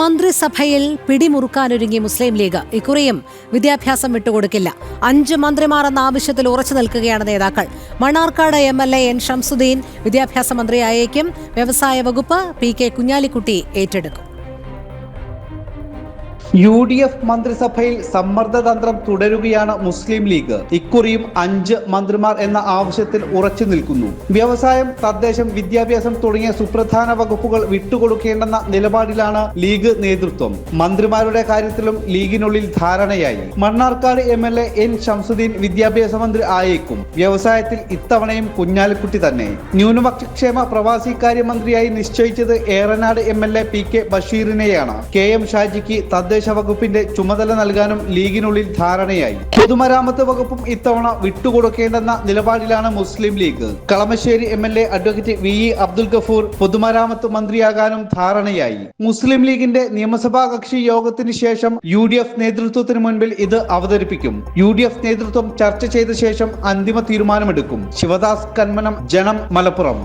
മന്ത്രിസഭയിൽ പിടിമുറുക്കാനൊരുങ്ങി മുസ്ലിം ലീഗ്. ഇക്കുറിയും വിദ്യാഭ്യാസം വിട്ടുകൊടുക്കില്ല. 5 മന്ത്രിമാർ എന്ന ആവശ്യത്തിൽ ഉറച്ചു നിൽക്കുകയാണ് നേതാക്കൾ. മണ്ണാർക്കാട് MLA N ഷംസുദ്ദീൻ വിദ്യാഭ്യാസ മന്ത്രിയായേക്കും. വ്യവസായ വകുപ്പ് PK കുഞ്ഞാലിക്കുട്ടി ഏറ്റെടുക്കും. UDF മന്ത്രിസഭയിൽ സമ്മർദ്ദതന്ത്രം തുടരുകയാണ് മുസ്ലിം ലീഗ്. ഇക്കുറിയും 5 മന്ത്രിമാർ എന്ന ആവശ്യത്തിൽ ഉറച്ചു നിൽക്കുന്നു. വ്യവസായം, തദ്ദേശം, വിദ്യാഭ്യാസം തുടങ്ങിയ സുപ്രധാന വകുപ്പുകൾ വിട്ടുകൊടുക്കേണ്ടെന്ന നിലപാടിലാണ് ലീഗ് നേതൃത്വം. മന്ത്രിമാരുടെ കാര്യത്തിലും ലീഗിനുള്ളിൽ ധാരണയായി. മണ്ണാർക്കാട് MLA N ഷംസുദ്ദീൻ വിദ്യാഭ്യാസ മന്ത്രി ആയേക്കും. വ്യവസായത്തിൽ ഇത്തവണയും കുഞ്ഞാലിക്കുട്ടി തന്നെ. ന്യൂനപക്ഷക്ഷേമ പ്രവാസികാര്യ മന്ത്രിയായി നിശ്ചയിച്ചത് ഏറനാട് MLA PK ബഷീറിനെയാണ്. KM ഷാജിക്ക് തദ്ദേശ വകുപ്പിന്റെ ചുമതല നൽകാനും ലീഗിനുള്ളിൽ ധാരണയായി. പൊതുമരാമത്ത് വകുപ്പും ഇത്തവണ വിട്ടുകൊടുക്കേണ്ടെന്ന നിലപാടിലാണ് Muslim League. Kalamassery MLA advocate VE Abdul Gafoor പൊതുമരാമത്ത് മന്ത്രിയാകാനും ധാരണയായി. മുസ്ലിം ലീഗിന്റെ നിയമസഭാ കക്ഷി യോഗത്തിന് ശേഷം UDF നേതൃത്വത്തിന് മുൻപിൽ ഇത് അവതരിപ്പിക്കും. UDF നേതൃത്വം ചർച്ച ചെയ്ത ശേഷം അന്തിമ തീരുമാനമെടുക്കും. ശിവദാസ് കന്മനം, ജനം, മലപ്പുറം.